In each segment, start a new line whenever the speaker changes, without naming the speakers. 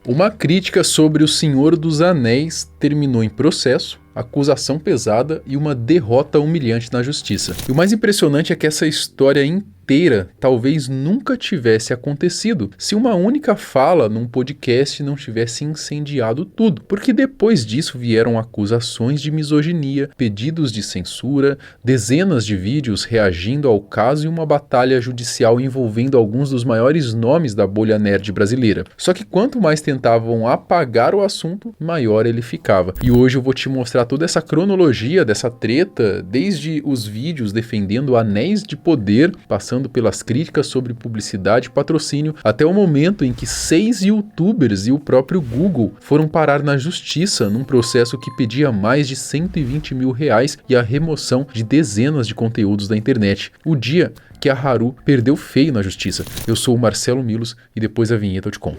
Uma crítica sobre O Senhor dos Anéis terminou em processo, acusação pesada e uma derrota humilhante na justiça. E o mais impressionante é que essa história inteira talvez nunca tivesse acontecido se uma única fala num podcast não tivesse incendiado tudo, porque depois disso vieram acusações de misoginia, pedidos de censura, dezenas de vídeos reagindo ao caso e uma batalha judicial envolvendo alguns dos maiores nomes da bolha nerd brasileira. Só que quanto mais tentavam apagar o assunto, maior ele ficava. E hoje eu vou te mostrar toda essa cronologia dessa treta, desde os vídeos defendendo anéis de poder, passando pelas críticas sobre publicidade e patrocínio, até o momento em que 6 youtubers e o próprio Google foram parar na justiça num processo que pedia mais de R$120 mil e a remoção de dezenas de conteúdos da internet. O dia que a Haru perdeu feio na justiça. Eu sou o Marcelo Milos e depois da vinheta eu te conto.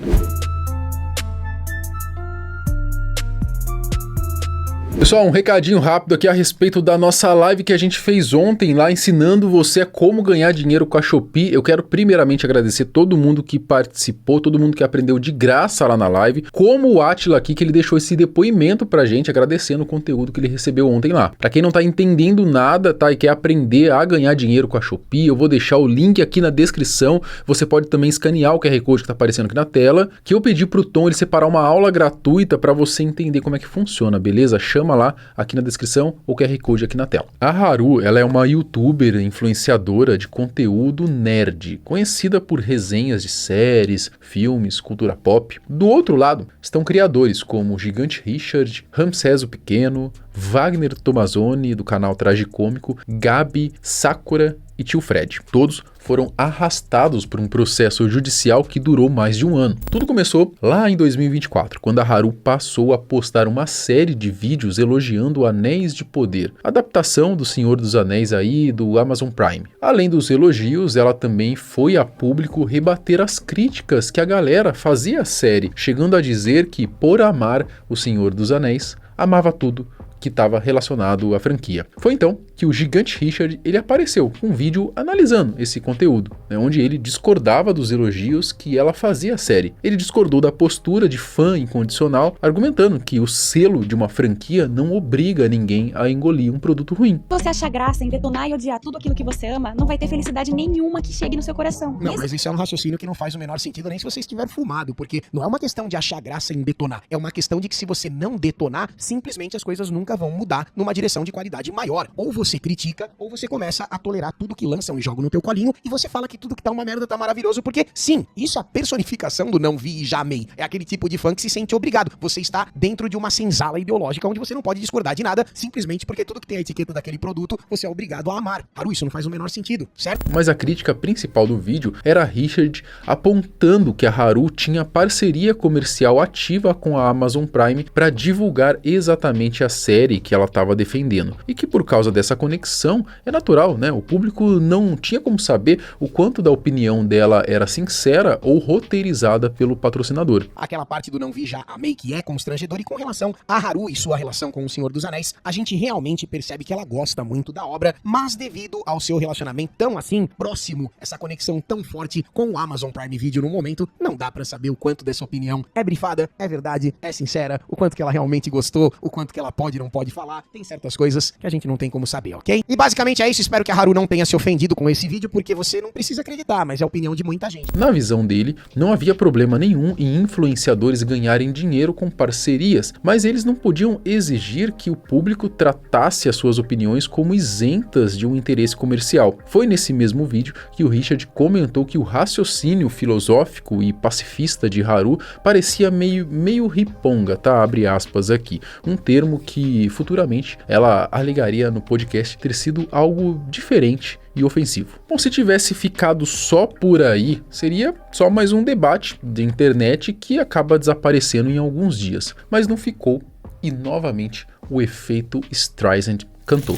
Pessoal, um recadinho rápido aqui a respeito da nossa live que a gente fez ontem lá ensinando você a como ganhar dinheiro com a Shopee. Eu quero primeiramente agradecer todo mundo que participou, todo mundo que aprendeu de graça lá na live, como o Atila aqui que ele deixou esse depoimento pra gente agradecendo o conteúdo que ele recebeu ontem lá. Pra quem não tá entendendo nada, tá, e quer aprender a ganhar dinheiro com a Shopee, eu vou deixar o link aqui na descrição. Você pode também escanear o QR Code que tá aparecendo aqui na tela, que eu pedi pro Tom ele separar uma aula gratuita pra você entender como é que funciona, beleza? Chama lá aqui na descrição ou QR Code aqui na tela. A Haru, ela é uma youtuber influenciadora de conteúdo nerd, conhecida por resenhas de séries, filmes, cultura pop. Do outro lado, estão criadores como o Gigante Richard, Ramsés o Pequeno, Wagner Tomazoni, do canal Tragicômico, Gabi, Sakura e Tio Fred. Todos foram arrastados por um processo judicial que durou mais de um ano. Tudo começou lá em 2024, quando a Haru passou a postar uma série de vídeos elogiando Anéis de Poder, adaptação do Senhor dos Anéis aí do Amazon Prime. Além dos elogios, ela também foi a público rebater as críticas que a galera fazia à série, chegando a dizer que, por amar o Senhor dos Anéis, amava tudo que estava relacionado à franquia. Foi então que o Gigante Richard ele apareceu com um vídeo analisando esse conteúdo, né, onde ele discordava dos elogios que ela fazia à série. Ele discordou da postura de fã incondicional, argumentando que o selo de uma franquia não obriga ninguém a engolir um produto ruim.
Se você achar graça em detonar e odiar tudo aquilo que você ama, não vai ter felicidade nenhuma que chegue no seu coração.
Não, mas isso é um raciocínio que não faz o menor sentido nem se você estiver fumado, porque não é uma questão de achar graça em detonar, é uma questão de que se você não detonar, simplesmente as coisas nunca vão mudar numa direção de qualidade maior. Ou você critica, ou você começa a tolerar tudo que lançam e jogam no teu colinho, e você fala que tudo que tá uma merda tá maravilhoso, porque sim, isso é a personificação do não vi e já amei. É aquele tipo de fã que se sente obrigado. Você está dentro de uma senzala ideológica onde você não pode discordar de nada, simplesmente porque tudo que tem a etiqueta daquele produto, você é obrigado a amar. Haru, isso não faz o menor sentido, certo?
Mas a crítica principal do vídeo era Richard apontando que a Haru tinha parceria comercial ativa com a Amazon Prime para divulgar exatamente a série que ela estava defendendo. E que por causa dessa conexão, é natural, né? O público não tinha como saber o quanto da opinião dela era sincera ou roteirizada pelo patrocinador.
Aquela parte do não vi já amei que é constrangedor, e com relação a Haru e sua relação com o Senhor dos Anéis, a gente realmente percebe que ela gosta muito da obra, mas devido ao seu relacionamento tão assim, próximo, essa conexão tão forte com o Amazon Prime Video no momento, não dá pra saber o quanto dessa opinião é brifada, é verdade, é sincera, o quanto que ela realmente gostou, o quanto que ela pode e não pode falar, tem certas coisas que a gente não tem como saber, ok? E basicamente é isso, espero que a Haru não tenha se ofendido com esse vídeo, porque você não precisa acreditar, mas é a opinião de muita gente.
Na visão dele, não havia problema nenhum em influenciadores ganharem dinheiro com parcerias, mas eles não podiam exigir que o público tratasse as suas opiniões como isentas de um interesse comercial. Foi nesse mesmo vídeo que o Richard comentou que o raciocínio filosófico e pacifista de Haru parecia meio riponga, tá? Abre aspas aqui. Um termo que futuramente ela alegaria no podcast ter sido algo diferente e ofensivo. Bom, se tivesse ficado só por aí, seria só mais um debate de internet que acaba desaparecendo em alguns dias. Mas não ficou e novamente o efeito Streisand cantou.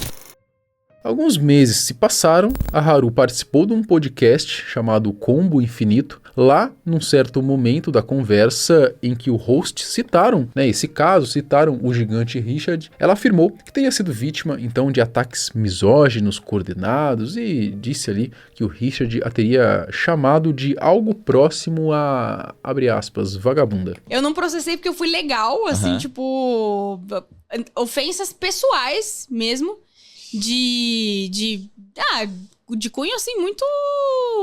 Alguns meses se passaram, a Haru participou de um podcast chamado Combo Infinito, lá num certo momento da conversa em que o host citaram, né, esse caso, citaram o gigante Richard, ela afirmou que teria sido vítima então de ataques misóginos coordenados e disse ali que o Richard a teria chamado de algo próximo a, abre aspas, vagabunda.
Eu não processei porque eu fui legal, assim, tipo, ofensas pessoais mesmo, de cunho, assim, muito...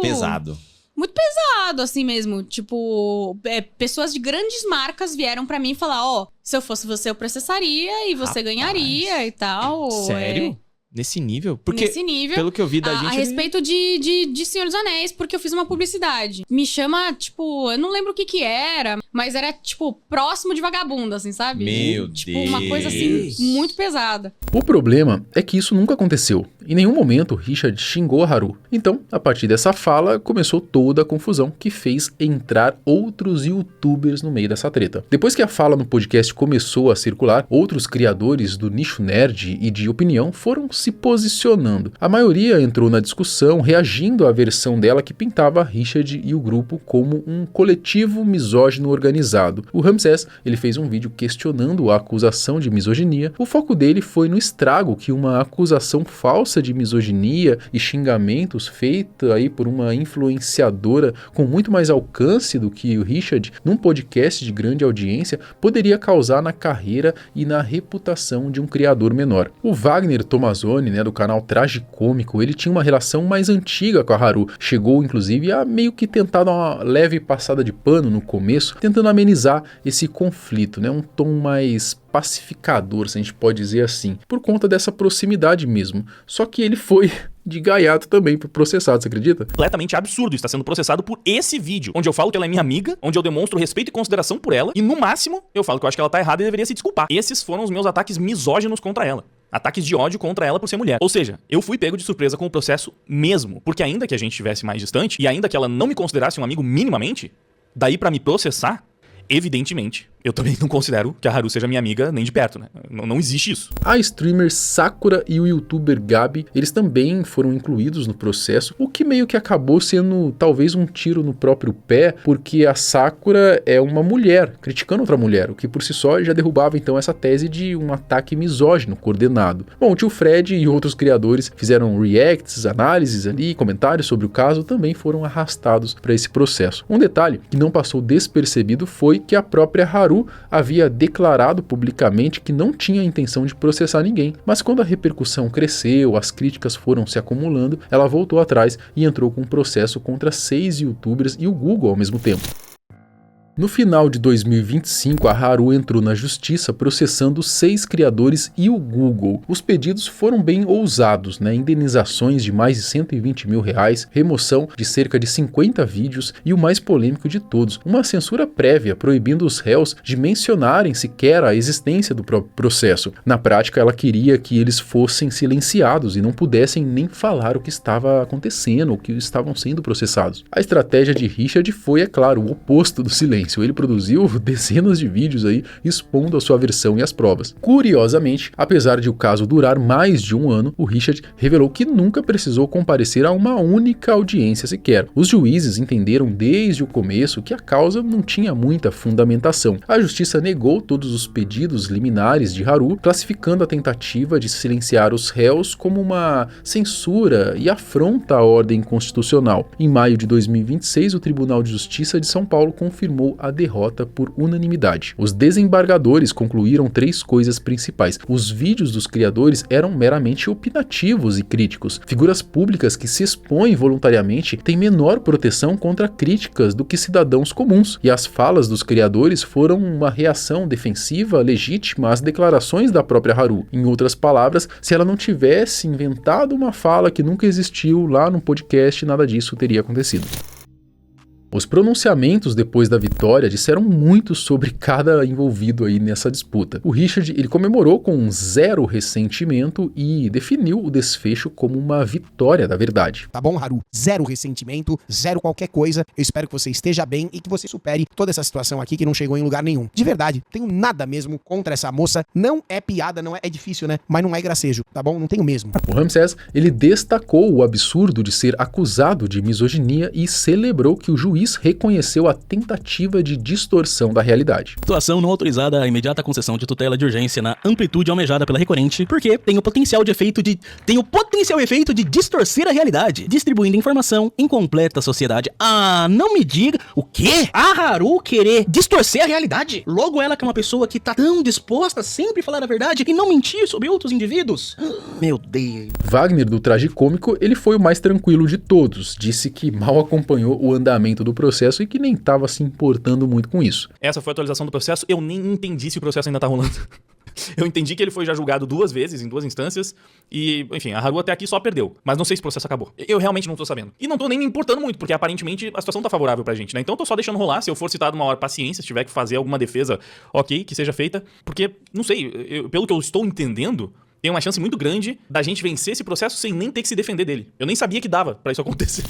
Pesado.
Muito pesado, assim mesmo. Tipo, pessoas de grandes marcas vieram pra mim e falar, ó, se eu fosse você, eu processaria e você ganharia e tal.
Sério? Nesse nível? Porque,
nesse nível,
pelo que eu vi da gente...
A respeito de Senhor dos Anéis, porque eu fiz uma publicidade. Me chama, tipo, eu não lembro o que era, mas era, tipo, próximo de vagabunda, assim, sabe?
Meu
tipo,
Deus.
uma coisa, assim, muito pesada.
O problema é que isso nunca aconteceu. Em nenhum momento Richard xingou a Haru. Então, a partir dessa fala, começou toda a confusão que fez entrar outros youtubers no meio dessa treta. Depois que a fala no podcast começou a circular, outros criadores do nicho nerd e de opinião foram se posicionando. A maioria entrou na discussão reagindo à versão dela que pintava Richard e o grupo como um coletivo misógino organizado. O Ramsés, ele fez um vídeo questionando a acusação de misoginia. O foco dele foi no estrago que uma acusação falsa de misoginia e xingamentos feita aí por uma influenciadora com muito mais alcance do que o Richard num podcast de grande audiência poderia causar na carreira e na reputação de um criador menor. O Wagner Tomazoni, né, do canal Tragicômico, ele tinha uma relação mais antiga com a Haru, chegou inclusive a meio que tentar dar uma leve passada de pano no começo, tentando amenizar esse conflito, né, um tom mais pacificador, se a gente pode dizer assim, por conta dessa proximidade mesmo. Só que ele foi de gaiato também processado, você acredita?
Completamente absurdo, está sendo processado por esse vídeo, onde eu falo que ela é minha amiga, onde eu demonstro respeito e consideração por ela, e no máximo eu falo que eu acho que ela tá errada e deveria se desculpar. Esses foram os meus ataques misóginos contra ela. Ataques de ódio contra ela por ser mulher. Ou seja, eu fui pego de surpresa com o processo mesmo, porque ainda que a gente estivesse mais distante, e ainda que ela não me considerasse um amigo minimamente, daí pra me processar, evidentemente, eu também não considero que a Haru seja minha amiga nem de perto, né? Não existe isso.
A streamer Sakura e o youtuber Gabi, eles também foram incluídos no processo, o que meio que acabou sendo talvez um tiro no próprio pé, porque a Sakura é uma mulher, criticando outra mulher, o que por si só já derrubava então essa tese de um ataque misógino coordenado. Bom, o tio Fred e outros criadores fizeram reacts, análises ali, comentários sobre o caso, também foram arrastados para esse processo. Um detalhe que não passou despercebido foi que a própria Haru havia declarado publicamente que não tinha a intenção de processar ninguém, mas quando a repercussão cresceu, as críticas foram se acumulando, ela voltou atrás e entrou com um processo contra 6 youtubers e o Google ao mesmo tempo. No final de 2025, a Haru entrou na justiça processando 6 criadores e o Google. Os pedidos foram bem ousados, né? Indenizações de mais de 120 mil reais, remoção de cerca de 50 vídeos e o mais polêmico de todos, uma censura prévia proibindo os réus de mencionarem sequer a existência do próprio processo. Na prática, ela queria que eles fossem silenciados e não pudessem nem falar o que estava acontecendo, o que estavam sendo processados. A estratégia de Richard foi, é claro, o oposto do silêncio. Ele produziu dezenas de vídeos aí expondo a sua versão e as provas. Curiosamente, apesar de o caso durar mais de um ano, o Richard revelou que nunca precisou comparecer a uma única audiência sequer. Os juízes entenderam desde o começo que a causa não tinha muita fundamentação. A justiça negou todos os pedidos liminares de Haru, classificando a tentativa de silenciar os réus como uma censura e afronta à ordem constitucional. Em maio de 2026, o Tribunal de Justiça de São Paulo confirmou a derrota por unanimidade. Os desembargadores concluíram 3 coisas principais. Os vídeos dos criadores eram meramente opinativos e críticos. Figuras públicas que se expõem voluntariamente têm menor proteção contra críticas do que cidadãos comuns, e as falas dos criadores foram uma reação defensiva legítima às declarações da própria Haru. Em outras palavras, se ela não tivesse inventado uma fala que nunca existiu lá no podcast, nada disso teria acontecido. Os pronunciamentos depois da vitória disseram muito sobre cada envolvido aí nessa disputa. O Richard, ele comemorou com 0 ressentimento e definiu o desfecho como uma vitória da verdade.
Tá bom, Haru? 0 ressentimento, 0 qualquer coisa. Eu espero que você esteja bem e que você supere toda essa situação aqui que não chegou em lugar nenhum. De verdade, tenho nada mesmo contra essa moça. Não é piada, não é difícil, né? Mas não é gracejo, tá bom? Não tenho mesmo.
O Ramsés, ele destacou o absurdo de ser acusado de misoginia e celebrou que o juiz juiz reconheceu a tentativa de distorção da realidade.
Situação não autorizada a imediata concessão de tutela de urgência na amplitude almejada pela recorrente, porque tem o potencial efeito de distorcer a realidade, distribuindo informação incompleta à sociedade. Ah, não me diga o quê? A Haru querer distorcer a realidade? Logo ela que é uma pessoa que tá tão disposta a sempre falar a verdade e não mentir sobre outros indivíduos? Meu Deus.
Wagner, do Tragicômico, ele foi o mais tranquilo de todos. Disse que mal acompanhou o andamento do processo e que nem estava se importando muito com isso.
Essa foi a atualização do processo. Eu nem entendi se o processo ainda tá rolando. Eu entendi que ele foi já julgado 2 vezes, em 2 instâncias, e, enfim, a Haru até aqui só perdeu. Mas não sei se o processo acabou. Eu realmente não tô sabendo. E não tô nem me importando muito, porque aparentemente a situação tá favorável pra gente, né? Então eu tô só deixando rolar. Se eu for citado uma hora, paciência, se tiver que fazer alguma defesa, ok, que seja feita. Porque, não sei, pelo que eu estou entendendo, tem uma chance muito grande da gente vencer esse processo sem nem ter que se defender dele. Eu nem sabia que dava pra isso acontecer.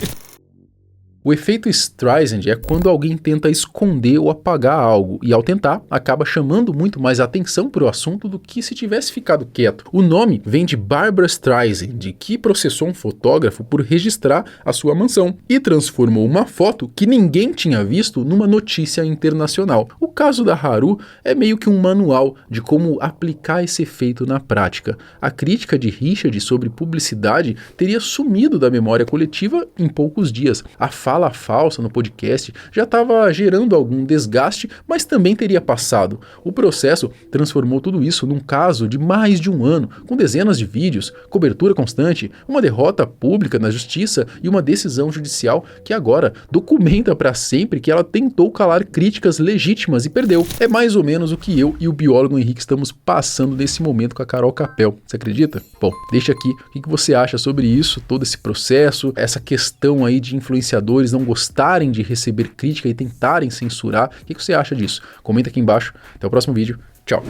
O efeito Streisand é quando alguém tenta esconder ou apagar algo e, ao tentar, acaba chamando muito mais atenção para o assunto do que se tivesse ficado quieto. O nome vem de Barbra Streisand, que processou um fotógrafo por registrar a sua mansão e transformou uma foto que ninguém tinha visto numa notícia internacional. O caso da Haru é meio que um manual de como aplicar esse efeito na prática. A crítica de Richard sobre publicidade teria sumido da memória coletiva em poucos dias. A fala falsa no podcast já estava gerando algum desgaste, mas também teria passado. O processo transformou tudo isso num caso de mais de 1 ano, com dezenas de vídeos, cobertura constante, uma derrota pública na justiça e uma decisão judicial que agora documenta para sempre que ela tentou calar críticas legítimas e perdeu. É mais ou menos o que eu e o biólogo Henrique estamos passando nesse momento com a Carol Capel. Você acredita? Bom, deixa aqui o que você acha sobre isso, todo esse processo, essa questão aí de influenciadores não gostarem de receber crítica e tentarem censurar. O que você acha disso? Comenta aqui embaixo. Até o próximo vídeo. Tchau.